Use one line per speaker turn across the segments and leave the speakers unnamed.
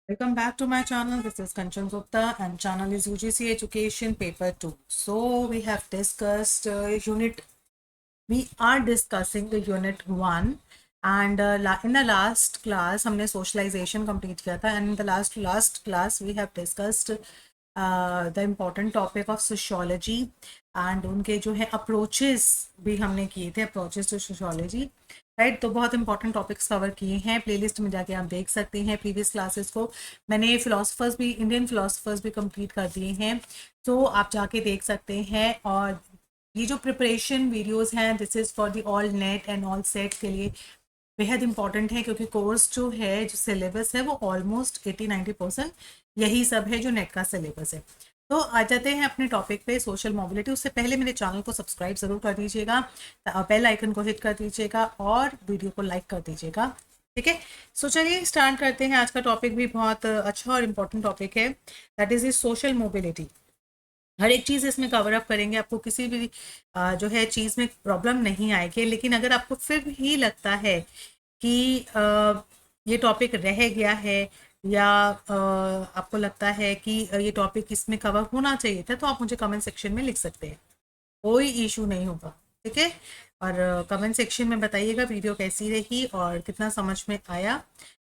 Welcome back to my channel. This is Kanchan Gupta and channel is UGC Education Paper 2. So we have discussed we are discussing the unit 1 and in the last class हमने socialization complete किया था and in the last class we have discussed the important topic of sociology and उनके जो है approaches भी हमने किए थे approaches to sociology राइट। तो बहुत इंपॉर्टेंट टॉपिक्स कवर किए हैं, प्लेलिस्ट में जाके आप देख सकते हैं प्रीवियस क्लासेस को। मैंने फिलोसफर्स भी, इंडियन फिलोसफर्स भी कंप्लीट कर दिए हैं, तो आप जाके देख सकते हैं। और ये जो प्रिपरेशन वीडियोस हैं this is for the all net and all set के लिए बेहद इंपॉर्टेंट है, क्योंकि कोर्स जो है, जो सिलेबस है वो ऑलमोस्ट 80-90% यही सब है जो नेट का सिलेबस है। तो आ जाते हैं अपने टॉपिक पे, सोशल मोबिलिटी। उससे पहले मेरे चैनल को सब्सक्राइब ज़रूर कर दीजिएगा, बेल आइकन को हिट कर दीजिएगा और वीडियो को लाइक कर दीजिएगा, ठीक है। सो चलिए स्टार्ट करते हैं। आज का टॉपिक भी बहुत अच्छा और इम्पोर्टेंट टॉपिक है, दैट इज़ सोशल मोबिलिटी। हर एक चीज़ इसमें कवर अप करेंगे, आपको किसी भी जो है चीज़ में प्रॉब्लम नहीं आएगी। लेकिन अगर आपको फिर भी लगता है कि ये टॉपिक रह गया है या आपको लगता है कि ये टॉपिक इसमें कवर होना चाहिए था, तो आप मुझे कमेंट सेक्शन में लिख सकते हैं, कोई इशू नहीं होगा, ठीक है। और कमेंट सेक्शन में बताइएगा वीडियो कैसी रही और कितना समझ में आया,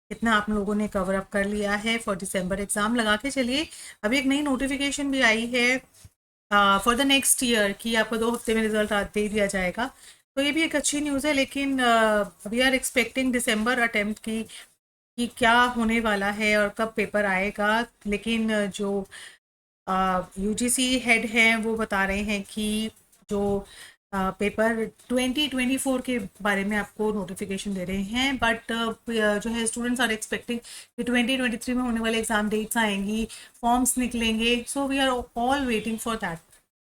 कितना आप लोगों ने कवर अप कर लिया है फॉर दिसंबर एग्ज़ाम। लगा के चलिए, अभी एक नई नोटिफिकेशन भी आई है फॉर द नेक्स्ट ईयर कि आपको 2 हफ्ते में रिजल्ट दे दिया जाएगा, तो ये भी एक अच्छी न्यूज़ है। लेकिन we are expecting December attempt की कि क्या होने वाला है और कब पेपर आएगा। लेकिन जो यूजीसी हेड हैं वो बता रहे हैं कि जो पेपर 2024 के बारे में आपको नोटिफिकेशन दे रहे हैं, बट जो है स्टूडेंट्स आर एक्सपेक्टिंग कि 2023 में होने वाले एग्जाम डेट्स आएंगी, फॉर्म्स निकलेंगे। So we are all waiting for that,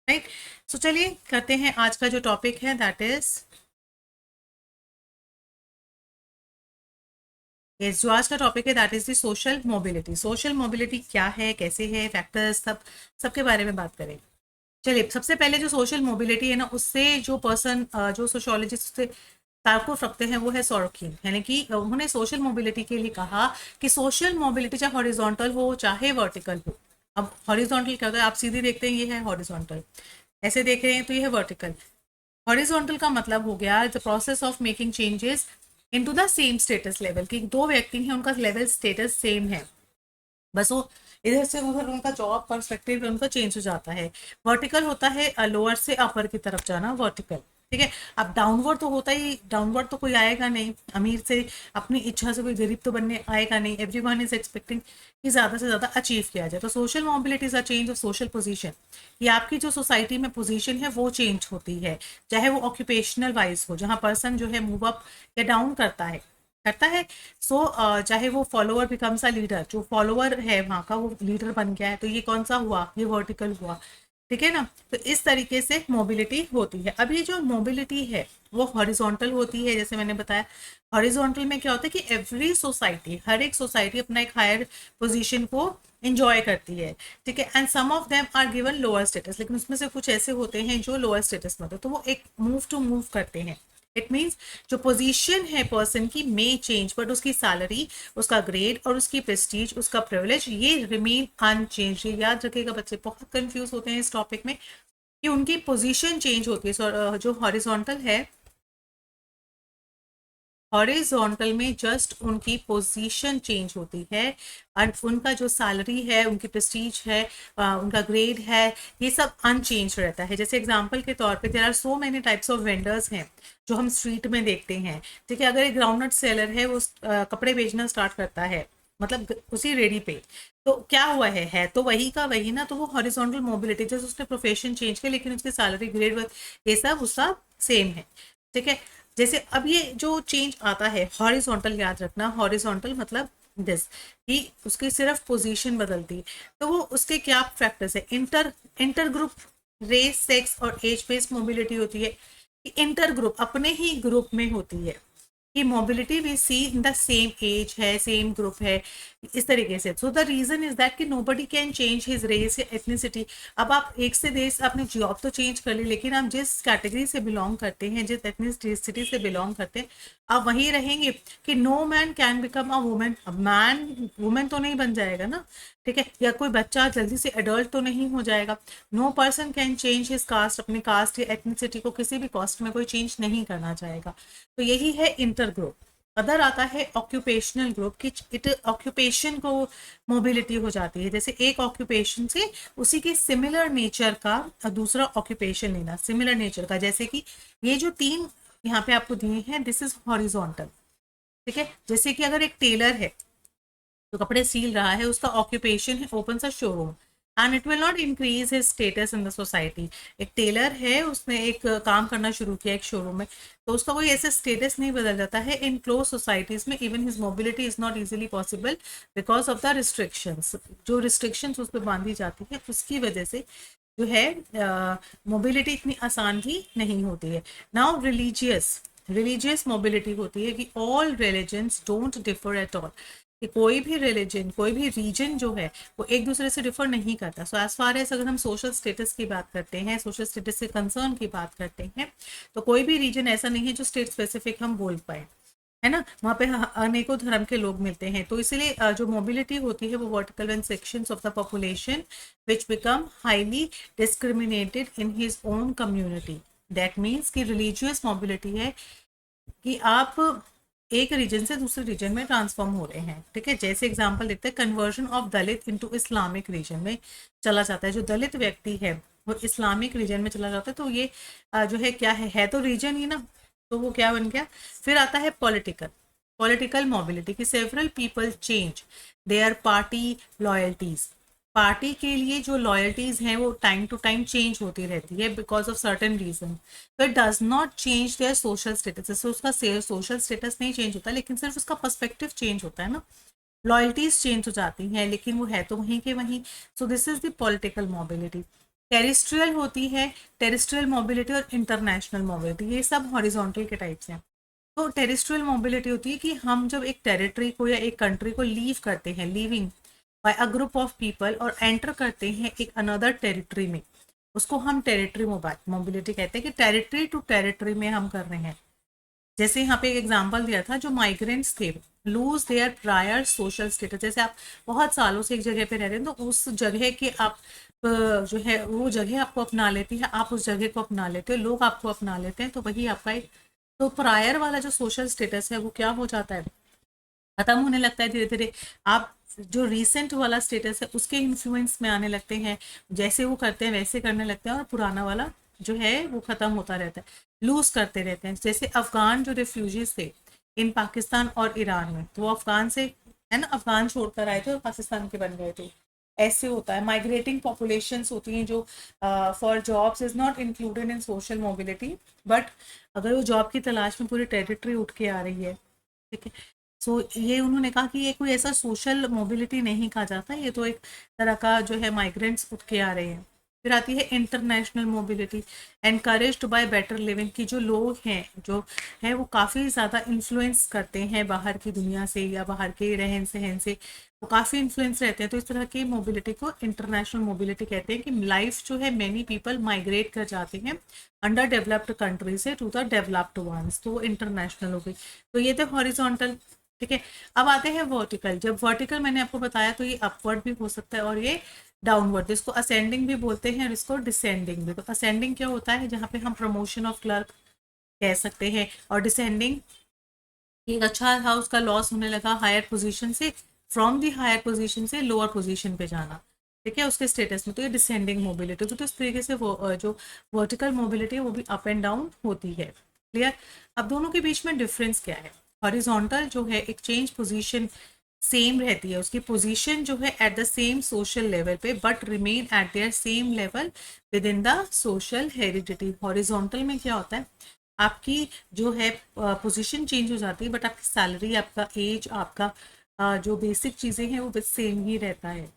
right. So चलिए करते हैं आज का जो टॉपिक है, दैट इज जो आज का टॉपिक है that is the social mobility. Social mobility क्या है, कैसे है, फैक्टर्स सबके बारे में बात करेंगे। चलिए, सबसे पहले जो सोशल मोबिलिटी है ना, उससे जो पर्सन जो सोशोलॉजिस्ट से ताल्लुक़ रखते हैं वो है सॉरकीन, यानी कि उन्होंने सोशल मोबिलिटी के लिए कहा कि सोशल मोबिलिटी चाहे हॉरिजॉन्टल हो चाहे वर्टिकल हो। अब हॉरिजॉन्टल क्या होता है, आप सीधी देखते हैं ये है हॉरिजॉन्टल, ऐसे देख रहे हैं तो ये है वर्टिकल। हॉरिजॉन्टल का मतलब हो गया the process of making changes into the same status level, कि दो व्यक्ति हैं उनका लेवल स्टेटस सेम है, बस वो इधर से उधर उनका जॉब पर्सपेक्टिव उनका चेंज हो जाता है। वर्टिकल होता है लोअर से अपर की तरफ जाना, वर्टिकल, ठीक है। अब डाउनवर्ड तो होता ही, डाउनवर्ड तो कोई आएगा नहीं, अमीर से अपनी इच्छा से कोई गरीब तो बनने आएगा नहीं। एवरीवन इज एक्सपेक्टिंग कि ज़्यादा से ज़्यादा अचीव किया जाए। तो social mobility is a change of social position, ये आपकी जो सोसाइटी में पोजीशन है वो चेंज होती है, चाहे वो ऑक्यूपेशनल वाइज हो, जहाँ पर्सन जो है मूव अप या डाउन करता है। सो चाहे वो फॉलोअर बिकम्स अ लीडर, जो फॉलोअर है वहाँ का वो लीडर बन गया है, तो ये कौन सा हुआ, ये वर्टिकल हुआ, ठीक है ना। तो इस तरीके से मोबिलिटी होती है। अब ये जो मोबिलिटी है वो हॉरिजॉन्टल होती है, जैसे मैंने बताया। हॉरिजॉन्टल में क्या होता है कि एवरी सोसाइटी, हर एक सोसाइटी अपना एक हायर पोजीशन को इंजॉय करती है, ठीक है। And some of them are given lower status, लेकिन उसमें से कुछ ऐसे होते हैं जो लोअर स्टेटस में होते हैं, तो वो एक मूव टू मूव करते हैं। इट मीन्स जो पोजीशन है पर्सन की मे चेंज, बट उसकी सैलरी, उसका ग्रेड और उसकी प्रेस्टीज, उसका प्रिविलेज ये रिमेन अनचेंज। ये याद रखिएगा बच्चे, बहुत कंफ्यूज होते हैं इस टॉपिक में कि उनकी पोजीशन चेंज होती है। जो हॉरिजॉन्टल है, हॉरिजॉन्टल में जस्ट उनकी पोजीशन चेंज होती है और उनका जो सैलरी है, उनकी प्रेस्टीज है, उनका ग्रेड है, ये सब अनचेंज रहता है। जैसे एग्जांपल के तौर पे there are so many types of vendors हैं जो हम स्ट्रीट में देखते हैं, ठीक है। अगर एक ग्राउंडनट सेलर है, वो कपड़े बेचना स्टार्ट करता है, मतलब उसी रेडी पे, तो क्या हुआ है तो वही का वही ना। तो वो हॉरिजॉन्टल मोबिलिटी, जैसे उसने प्रोफेशन चेंज किया लेकिन उसकी सैलरी ग्रेड ये सब उसका सेम है, ठीक है। जैसे अब ये जो चेंज आता है हॉरिजॉन्टल, याद रखना हॉरिजॉन्टल मतलब दिस, कि उसकी सिर्फ पोजीशन बदलती है। तो वो उसके क्या फैक्टर्स है, इंटर ग्रुप, रेस, सेक्स और एज बेस्ड मोबिलिटी होती है। कि इंटर ग्रुप, अपने ही ग्रुप में होती है कि mobility we see in the same age है, सेम ग्रुप है, इस तरीके से। So the reason is that कि nobody can change his race या एथनिसिटी। अब आप एक से देश अपने जॉब तो चेंज कर ली, लेकिन आप जिस कैटेगरी से बिलोंग करते हैं, जिस एथनिसिटी से बिलोंग करते हैं, आप वहीं रहेंगे। कि no man can become a woman. अब मैन वुमेन तो नहीं बन जाएगा ना, ठीक है, या कोई बच्चा जल्दी से एडल्ट तो नहीं हो जाएगा। No person can change his caste, अपने कास्ट या एथनिसिटी को किसी भी कास्ट में कोई चेंज नहीं करना चाहेगा। तो यही है इंटर ग्रुप। अदर आता है ऑक्यूपेशनल ग्रुप की, इट ऑक्यूपेशन को मोबिलिटी हो जाती है। जैसे एक ऑक्यूपेशन से उसी के सिमिलर नेचर का दूसरा ऑक्यूपेशन लेना, सिमिलर नेचर का। जैसे कि ये जो तीन यहाँ पे आपको दिए हैं, दिस इज हॉरिजॉन्टल, ठीक है। जैसे कि अगर एक टेलर है जो कपड़े सील रहा है, उसका ऑक्यूपेशन है ओपन सा showroom, and it will not increase his status in the society. एक टेलर है, उसने एक काम करना शुरू किया एक शोरूम में, तो उसका कोई ऐसे स्टेटस नहीं बदल जाता है इन क्लोज सोसाइटीज में। Even his mobility is not easily possible because of the restrictions. जो रिस्ट्रिक्शंस उस पर बांधी जाती है, उसकी वजह से जो है मोबिलिटी इतनी आसान भी नहीं होती है। नाउ रिलीजियस मोबिलिटी होती है कि all religions don't differ at all. कि कोई भी रिलीजन, कोई भी रीजन जो है वो एक दूसरे से डिफर नहीं करता। सो एज फार एज अगर हम सोशल स्टेटस की बात करते हैं, सोशल स्टेटस से कंसर्न की बात करते हैं, तो कोई भी रीजन ऐसा नहीं है जो स्टेट स्पेसिफिक हम बोल पाए, है ना। वहाँ पे अनेकों धर्म के लोग मिलते हैं। तो इसलिए जो मोबिलिटी होती है वो vertical and sections of the population which become highly discriminated in his own community. That means कि रिलीजियस मोबिलिटी है कि आप एक रीजन से दूसरे रीजन में ट्रांसफॉर्म हो रहे हैं, ठीक है। जैसे एग्जांपल देखते हैं, conversion of Dalit into Islamic region में चला जाता है। जो दलित व्यक्ति है वो इस्लामिक रीजन में चला जाता है, तो ये जो है क्या है तो रीजन ही ना, तो वो क्या बन गया। फिर आता है पॉलिटिकल मोबिलिटी की several people change there party loyalties. Party के लिए जो लॉयल्टीज हैं वो टाइम टू टाइम चेंज होती रहती है बिकॉज ऑफ सर्टेन रीजन। तो it does not change their social status. जैसे उसका सोशल स्टेटस नहीं चेंज होता, लेकिन सिर्फ उसका पर्सपेक्टिव चेंज होता है ना। लॉयल्टीज चेंज हो जाती हैं, लेकिन वो है तो वहीं के वहीं। So this is the political mobility. Terrestrial होती है, टेरिस्ट्रियल मोबिलिटी और इंटरनेशनल मोबिलिटी, ये सब हॉरिजॉन्टल के टाइप्स हैं। तो टेरिस्ट्रियल मोबिलिटी होती है कि हम जब एक टेरिटरी को या एक कंट्री को लीव करते हैं, leaving by a group of people, और एंटर करते हैं एक अनदर टेरिटरी में, उसको हम टेरिटरी मोबिलिटी कहते हैं। कि टेरिटरी टू टेरिटरी में हम कर रहे हैं। जैसे यहाँ पे एक एग्जांपल दिया था, जो माइग्रेंट्स थे lose their prior social status. जैसे आप बहुत सालों से एक जगह पे रह रहे हैं, तो उस जगह के आप जो है वो जगह आपको अपना लेती है, आप उस जगह को अपना लेते हो, लोग आपको अपना लेते हैं, तो वही आपका एक, तो प्रायर वाला जो सोशल स्टेटस है वो क्या हो जाता है, खत्म होने लगता है धीरे धीरे। आप जो रिसेंट वाला स्टेटस है उसके इन्फ्लुएंस में आने लगते हैं, जैसे वो करते हैं वैसे करने लगते हैं, और पुराना वाला जो है वो खत्म होता रहता है, लूज करते रहते हैं। जैसे अफगान जो रिफ्यूजीज थे इन पाकिस्तान और ईरान में, तो वो अफगान से, है ना, अफगान छोड़कर आए थे और पाकिस्तान के बन गए थे। ऐसे होता है। माइग्रेटिंग पॉपुलेशंस होती हैं जो for jobs is not included in social mobility, but अगर वो जॉब की तलाश में पूरी टेरिटरी उठ के आ रही है, ठीक है। सो ये उन्होंने कहा कि ये कोई ऐसा सोशल मोबिलिटी नहीं कहा जाता, ये तो एक तरह का जो है माइग्रेंट्स उठ के आ रहे हैं। फिर आती है international mobility, encouraged by better living की जो लोग हैं जो है वो काफ़ी ज़्यादा इन्फ्लुएंस करते हैं बाहर की दुनिया से या बाहर के रहन सहन से, वो काफ़ी इन्फ्लुएंस रहते हैं। तो इस तरह की मोबिलिटी को इंटरनेशनल मोबिलिटी कहते हैं। कि लाइफ जो है मैनी पीपल माइग्रेट कर जाते हैं अंडर डेवलप्ड कंट्री से टू द डेवलप्ड वंस, तो वो इंटरनेशनल हो गई। तो ये थे हॉरिजॉन्टल, ठीक है। अब आते हैं वर्टिकल। जब वर्टिकल मैंने आपको बताया तो ये अपवर्ड भी हो सकता है और ये डाउनवर्ड, इसको असेंडिंग भी बोलते हैं और इसको डिसेंडिंग भी। तो असेंडिंग क्या होता है, जहाँ पे हम प्रमोशन ऑफ क्लर्क कह सकते हैं, और डिसेंडिंग एक अच्छा था उसका लॉस होने लगा हायर पोजीशन से, फ्रॉम दी हायर पोजीशन से लोअर पोजीशन पे जाना, ठीक है, उसके स्टेटस में। तो ये डिसेंडिंग मोबिलिटी। तो इस तरीके से वो जो वर्टिकल मोबिलिटी है वो भी अप एंड डाउन होती है। क्लियर। अब दोनों के बीच में डिफरेंस क्या है। हॉरिजॉन्टल जो है एक चेंज पोजीशन सेम रहती है, उसकी पोजीशन जो है at the same social level पे, but remain at their same level within the social heredity. Horizontal में क्या होता है, आपकी जो है पोजीशन चेंज हो जाती है, बट आपकी सैलरी, आपका एज, आपका जो बेसिक चीज़ें हैं वो सेम ही रहता है।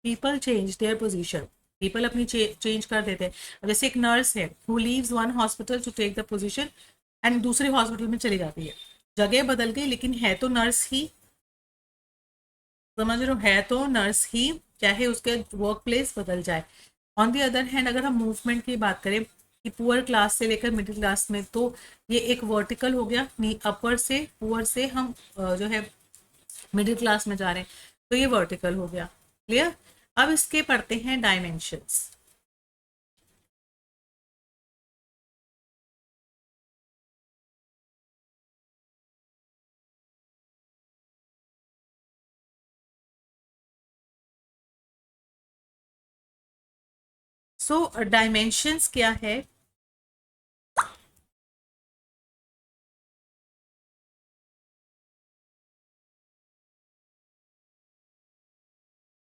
People change their position, people अपनी चेंज कर देते हैं। अब जैसे एक नर्स है who leaves one hospital to take the position and दूसरे हॉस्पिटल में चली जाती है, जगह बदल गई लेकिन है तो नर्स ही, समझ रहे हो, है तो नर्स ही, चाहे उसके वर्क प्लेस बदल जाए। ऑन दी अदर हैंड अगर हम मूवमेंट की बात करें कि पुअर क्लास से लेकर मिडिल क्लास में, तो ये एक वर्टिकल हो गया, अपर से पुअर से हम जो है मिडिल क्लास में जा रहे हैं, तो ये वर्टिकल हो गया। क्लियर। अब इसके पढ़ते हैं डायमेंशंस। सो डायमेंशंस क्या है?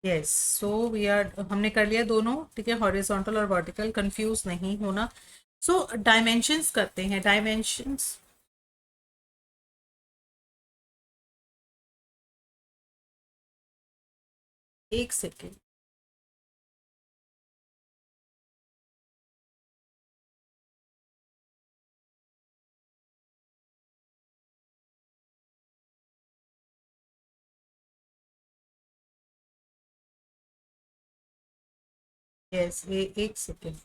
यस, सो वी आर, हमने कर लिया दोनों, ठीक है, हॉरिजॉन्टल और वर्टिकल, कंफ्यूज नहीं होना। सो डायमेंशंस करते हैं, डायमेंशंस। एक सेकेंड। यस, ये एक सेकेंड।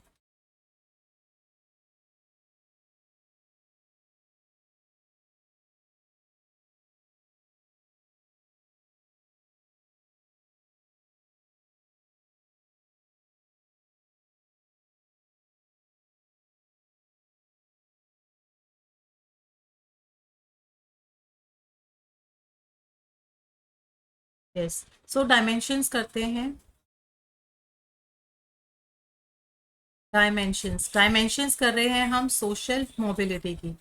यस, सो डायमेंशंस करते हैं। डायमेंशंस, डायमेंशंस कर रहे हैं हम सोशल मोबिलिटी की।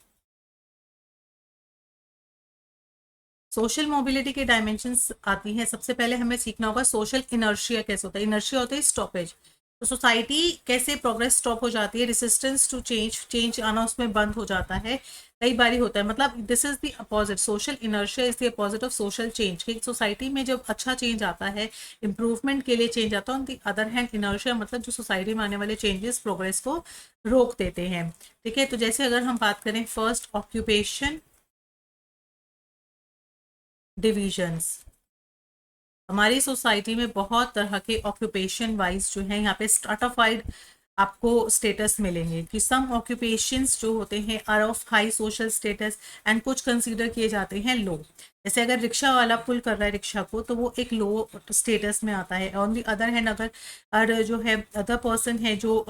सोशल मोबिलिटी के डायमेंशंस आती हैं, सबसे पहले हमें सीखना होगा सोशल इनर्शिया कैसे होता है। इनर्शिया होता है स्टॉपेज, तो सोसाइटी कैसे प्रोग्रेस स्टॉप हो जाती है, रेसिस्टेंस टू चेंज, चेंज आना उसमें बंद हो जाता है, कई बारी होता है। मतलब this is the opposite, social inertia is the opposite of social change. कि सोसाइटी में जब अच्छा चेंज आता है, इंप्रूवमेंट के लिए चेंज आता है, on the other hand inertia मतलब जो सोसाइटी में आने वाले चेंजेस प्रोग्रेस को रोक देते हैं। ठीक है, तो जैसे अगर हम बात करें फर्स्ट, ऑक्यूपेशन डिविजन्स। हमारी सोसाइटी में बहुत तरह के ऑक्यूपेशन वाइज जो है यहाँ पे स्ट्राटाफाइड आपको स्टेटस मिलेंगे, कि सम ऑक्यूपेशंस जो होते हैं are of high social status and कुछ कंसीडर किए जाते हैं लो। जैसे अगर रिक्शा वाला पुल कर रहा है रिक्शा को, तो वो एक लो स्टेटस में आता है। ऑन दी अदर हैंड अगर जो है अदर पर्सन है जो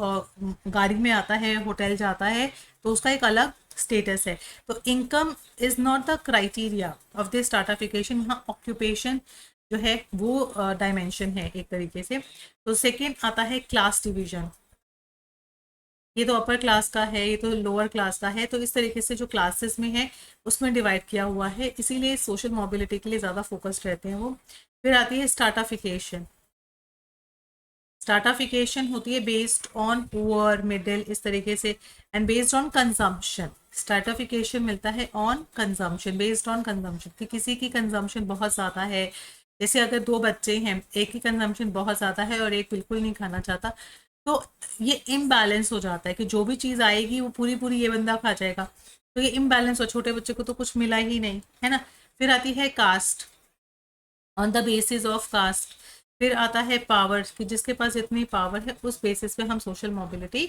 गाड़ी में आता है, होटल जाता है, तो उसका एक अलग स्टेटस है। तो income is not the criteria of this stratification, यहाँ ऑक्यूपेशन जो है वो डायमेंशन है एक तरीके से। तो सेकेंड आता है क्लास डिवीजन। ये तो अपर क्लास का है, ये तो लोअर क्लास का है, तो इस तरीके से जो क्लासेस में है उसमें डिवाइड किया हुआ है, इसीलिए सोशल मोबिलिटी के लिए ज़्यादा फोकस्ड रहते हैं वो। फिर आती है स्टार्टाफिकेशन। स्टार्टाफिकेशन होती है बेस्ड ऑन पुअर, मिडिल, इस तरीके से, एंड बेस्ड ऑन कंजम्पशन। स्टार्टाफिकेशन मिलता है on consumption, based on consumption, कि किसी की कंजम्पशन बहुत ज़्यादा है। जैसे अगर दो बच्चे हैं, एक ही कंजम्पशन बहुत ज़्यादा है और एक बिल्कुल नहीं खाना चाहता, तो ये इम्बैलेंस हो जाता है कि जो भी चीज़ आएगी वो पूरी पूरी ये बंदा खा जाएगा, तो ये इम्बैलेंस हो, छोटे बच्चे को तो कुछ मिला ही नहीं, है ना। फिर आती है caste, on the basis of caste. फिर आता है पावर, कि जिसके पास जितनी पावर है उस बेसिस पे हम सोशल मोबिलिटी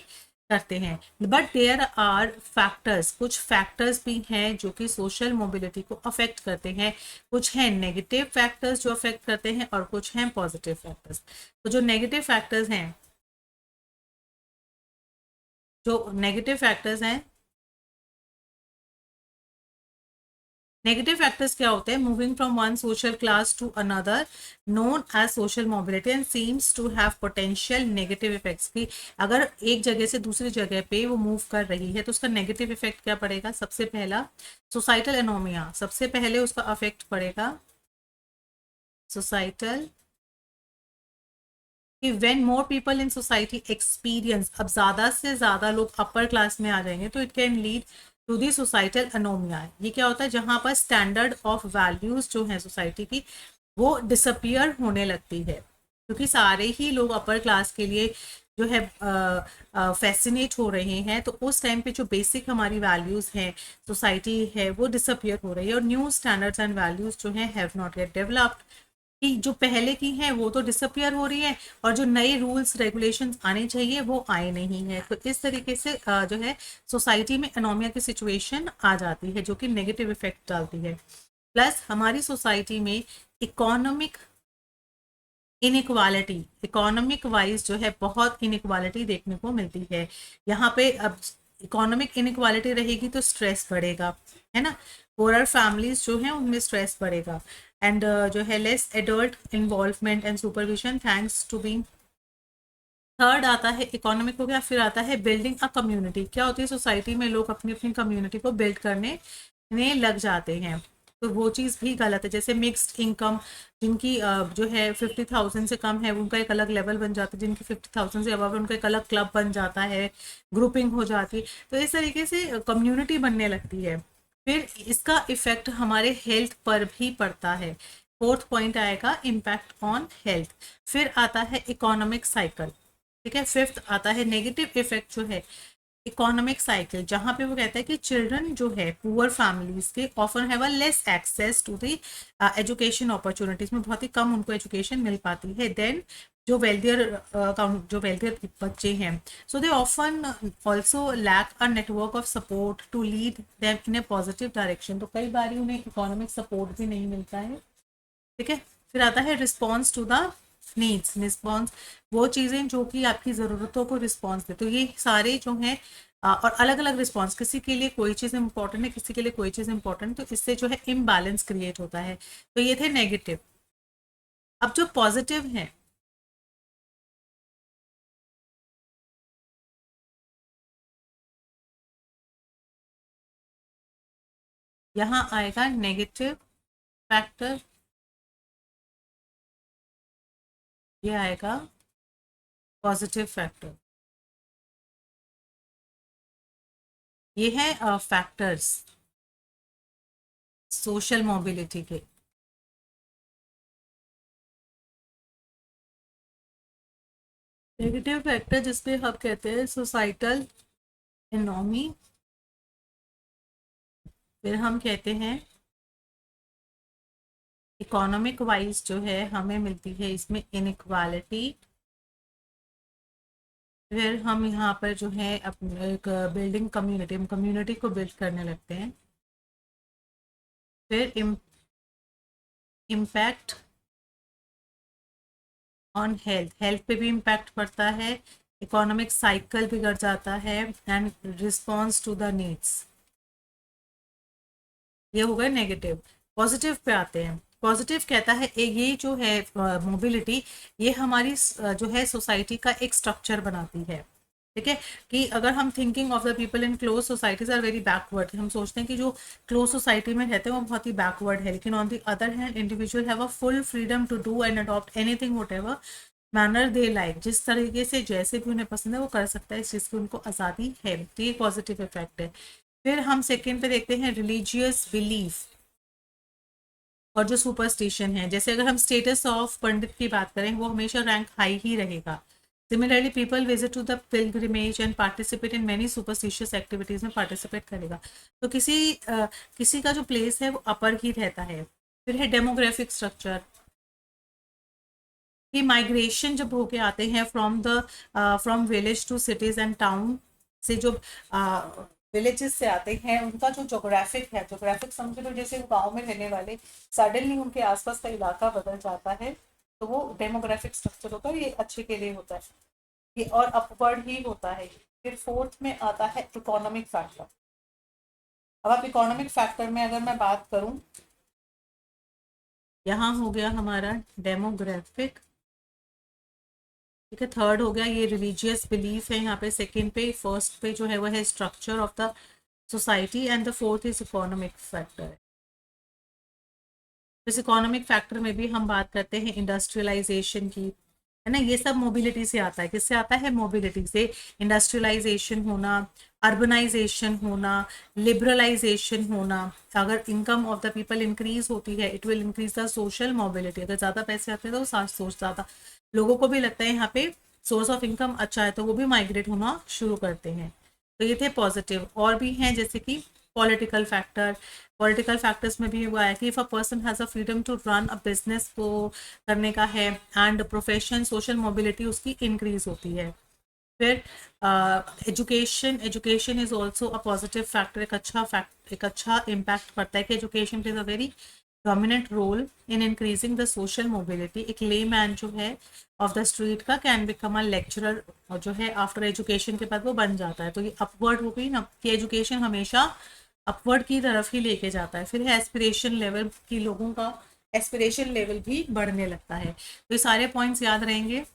करते हैं। बट देयर आर फैक्टर्स, कुछ फैक्टर्स भी हैं जो कि सोशल मोबिलिटी को अफेक्ट करते हैं। कुछ हैं नेगेटिव फैक्टर्स जो अफेक्ट करते हैं, और कुछ हैं पॉजिटिव फैक्टर्स। तो जो नेगेटिव फैक्टर्स हैं, जो नेगेटिव फैक्टर्स हैं, नेगेटिव फैक्टर्स क्या होते हैं? Moving from one social class to another known as social mobility and seems to have potential negative effects. की अगर एक जगह से दूसरी जगह पे वो मूव कर रही है, तो उसका नेगेटिव इफेक्ट क्या पड़ेगा? सबसे पहला सोसाइटल एनोमिया, सबसे पहले उसका अफेक्ट पड़ेगा सोसाइटल, कि when more people in society experience, अब ज़्यादा से ज़्यादा लोग अपर क्लास में आ जाएंगे, तो it can lead to the societal anomie. ये क्या होता है? जहाँ पर स्टैंडर्ड ऑफ वैल्यूज़ जो है सोसाइटी की, वो डिसअपियर होने लगती है, क्योंकि सारे ही लोग अपर क्लास के लिए जो है फैसिनेट हो रहे हैं, तो उस टाइम पे जो बेसिक हमारी वैल्यूज़ हैं, सोसाइटी है, वो डिसअपियर हो रही है, और न्यू स्टैंडर्ड्स एंड वैल्यूज़ जो हैं हैव नॉट येट डेवलप्ड, कि जो पहले की हैं वो तो डिसअपियर हो रही है, और जो नए रूल्स रेगुलेशंस आने चाहिए वो आए नहीं है। तो इस तरीके से जो है सोसाइटी में एनोमिया की सिचुएशन आ जाती है, जो कि नेगेटिव इफेक्ट डालती है। प्लस हमारी सोसाइटी में इकोनॉमिक इनइक्वालिटी, इकोनॉमिक वाइज जो है बहुत इनइक्वालिटी देखने को मिलती है। यहाँ पे अब इकोनॉमिक इनइक्वालिटी रहेगी तो स्ट्रेस बढ़ेगा, है ना, पोअर फैमिलीज जो हैं उनमें स्ट्रेस बढ़ेगा, एंड जो है less adult involvement and supervision thanks to being. Third आता है इकोनॉमिक हो गया, फिर आता है बिल्डिंग अ कम्युनिटी। क्या होती है, सोसाइटी में लोग अपनी अपनी कम्युनिटी को बिल्ड करने में लग जाते हैं, तो वो चीज़ भी गलत है। जैसे मिक्स्ड इनकम, जिनकी जो है 50,000 से कम है उनका एक अलग लेवल बन जाता है, जिनकी 50,000 से अबव उनका एक अलग क्लब बन जाता है, ग्रुपिंग हो जाती है, तो इस तरीके से कम्युनिटी बनने लगती है। फिर इसका इफेक्ट हमारे हेल्थ पर भी पड़ता है। फोर्थ पॉइंट आएगा इम्पैक्ट ऑन हेल्थ। फिर आता है इकोनॉमिक साइकिल, ठीक है। फिफ्थ आता है नेगेटिव इफेक्ट जो है इकोनॉमिक साइकिल, जहां पे वो कहता है कि चिल्ड्रन जो है पुअर फैमिलीज के often have a less access to the education opportunities, में बहुत ही कम उनको एजुकेशन मिल पाती है। देन जो वेल्थियर बच्चे हैं, so they often also lack a network of support to lead them in a positive direction, तो कई बार उन्हें इकोनॉमिक सपोर्ट भी नहीं मिलता है, ठीक है। फिर आता है response to the needs, response वो चीज़ें जो कि आपकी ज़रूरतों को रिस्पॉन्स दे, तो ये सारे जो हैं और अलग अलग रिस्पॉन्स, किसी के लिए कोई चीज़ इंपॉर्टेंट है, किसी के लिए कोई चीज़ इंपॉर्टेंट, तो इससे जो है इम्बैलेंस क्रिएट होता है। तो ये थे नेगेटिव। अब जो पॉजिटिव है, यहाँ आएगा नेगेटिव फैक्टर, ये आएगा पॉजिटिव फैक्टर। ये है फैक्टर्स सोशल मोबिलिटी के। नेगेटिव फैक्टर जिसपे हम कहते हैं सोसाइटल इकोनॉमी, फिर हम कहते हैं इकोनॉमिक वाइज जो है हमें मिलती है इसमें इनइक्वालिटी, फिर हम यहाँ पर जो है अपने एक बिल्डिंग कम्युनिटी, हम कम्युनिटी को बिल्ड करने लगते हैं। फिर इम्पैक्ट ऑन हेल्थ, हेल्थ पे भी इम्पैक्ट पड़ता है, इकोनॉमिक साइकिल बिगड़ जाता है, and response to the needs, ये हो गए नेगेटिव। पॉजिटिव पे आते हैं। पॉजिटिव कहता है ये जो है मोबिलिटी, ये हमारी जो है सोसाइटी का एक स्ट्रक्चर बनाती है, ठीक है। कि अगर हम thinking of the people in close societies are very backward, हम सोचते हैं कि जो क्लोज सोसाइटी में रहते हैं वो बहुत ही बैकवर्ड है, लेकिन on the other hand individual have a full freedom to do and adopt anything whatever manner they like, जिस तरीके से जैसे भी उन्हें पसंद है वो कर सकता है, इस चीज़ की उनको आज़ादी है, तो ये पॉजिटिव इफेक्ट है। फिर हम सेकेंड पे देखते हैं रिलीजियस बिलीफ और जो सुपरस्टिशन है। जैसे अगर हम स्टेटस ऑफ पंडित की बात करें, वो हमेशा रैंक हाई ही रहेगा। Similarly people visit to the pilgrimage and participate in many superstitious activities में पार्टिसिपेट करेगा, तो किसी का जो प्लेस है वो अपर ही रहता है। फिर है डेमोग्राफिक स्ट्रक्चर, कि माइग्रेशन जब होके आते हैं from village to cities and town, से जो विलेजेस से आते हैं उनका जो जोग्राफिक है, जोग्राफिक समझ लो जैसे गांव में रहने वाले सडनली उनके आसपास का इलाका बदल जाता है, तो वो डेमोग्राफिक स्ट्रक्चर होता है, ये अच्छे के लिए होता है, ये और अपवर्ड ही होता है। फिर फोर्थ में आता है इकोनॉमिक फैक्टर। अब आप इकोनॉमिक फैक्टर में अगर मैं बात करूं, यहाँ हो गया हमारा डेमोग्राफिक, ठीक है। थर्ड हो गया ये रिलीजियस बिलीफ है यहाँ पे सेकंड पे, फर्स्ट पे जो है वो है structure of the society, and the fourth is economic factor. इस इकोनॉमिक फैक्टर में भी हम बात करते हैं इंडस्ट्रियलाइजेशन की, है ना, ये सब मोबिलिटी से आता है। किससे आता है? मोबिलिटी से। इंडस्ट्रियलाइजेशन होना, अर्बनाइजेशन होना, लिबरलाइजेशन होना। अगर income of the people increase होती है, it will increase the social mobility. अगर ज़्यादा पैसे आते हैं तो सोच ज़्यादा लोगों को भी लगता है यहाँ पे सोर्स ऑफ इनकम अच्छा है तो वो भी माइग्रेट होना शुरू करते हैं। तो ये थे पॉजिटिव। और भी हैं जैसे कि पॉलिटिकल फैक्टर। पॉलिटिकल फैक्टर्स में भी हुआ है कि if a person has a freedom to run a business को करने का है, एंड प्रोफेशन सोशल मोबिलिटी उसकी इंक्रीज होती है। फिर education, education is also a positive factor, एक अच्छा इम्पैक्ट पड़ता है कि education plays a very dominant role in increasing the social mobility. एक ले मैन जो है ऑफ द स्ट्रीट का कैन बिकम अ लेक्चरर, और जो है आफ्टर एजुकेशन के बाद वो बन जाता है। तो ये अपवर्ड हो गई ना कि एजुकेशन हमेशा अपवर्ड की तरफ ही लेके जाता है। फिर है एस्पिरेशन लेवल की, लोगों का एस्पिरेशन लेवल भी बढ़ने लगता है। तो ये सारे पॉइंट्स याद रहेंगे।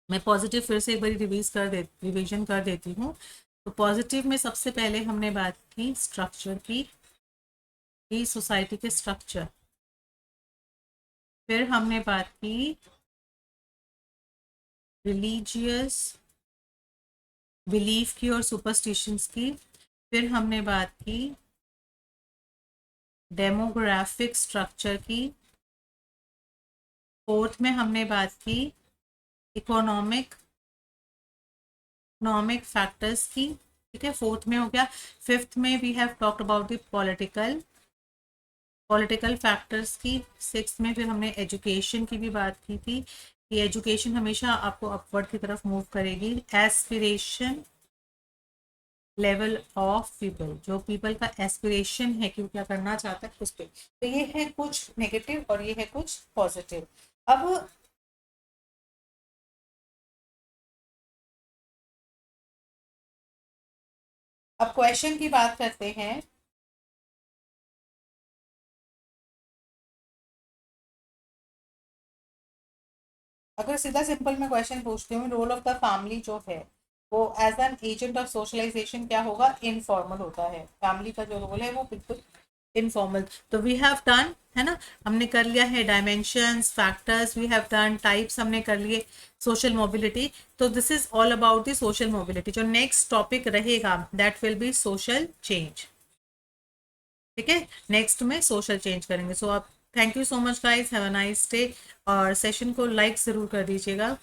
मैं पॉजिटिव फिर से एक बार रिवीजन कर देती हूँ। तो पॉजिटिव में सबसे पहले हमने बात की स्ट्रक्चर की सोसाइटी के स्ट्रक्चर। फिर हमने बात की रिलीजियस बिलीफ की और सुपरस्टिशंस की। फिर हमने बात की डेमोग्राफिक स्ट्रक्चर की। फोर्थ में हमने बात की इकोनॉमिक इकोनॉमिक फैक्टर्स की। ठीक है, फोर्थ में हो गया। फिफ्थ में we have talked about the political factors की। सिक्स में फिर हमने एजुकेशन की भी बात की थी कि एजुकेशन हमेशा आपको अपवर्ड की तरफ मूव करेगी। एस्पिरेशन लेवल ऑफ पीपल, जो पीपल का एस्पिरेशन है कि वो क्या करना चाहता है उस पर। तो ये है कुछ नेगेटिव और ये है कुछ पॉजिटिव। अब क्वेश्चन की बात करते हैं। अगर सीधा सिंपल मैं क्वेश्चन पूछती हूँ, रोल ऑफ द फैमिली जो है वो as an agent of socialisation क्या होगा, इनफॉर्मल होता है। फैमिली का जो रोल है वो बिल्कुल इनफॉर्मल। तो वी हैव डन, है ना, हमने कर लिया है dimensions, factors, we have done types, हमने कर लिए सोशल मोबिलिटी। तो this is all about the social mobility. जो नेक्स्ट टॉपिक रहेगा that will be social change. ठीक है, नेक्स्ट में सोशल चेंज करेंगे। सो आप thank you so much guys, have a nice day. और सेशन को लाइक ज़रूर कर दीजिएगा।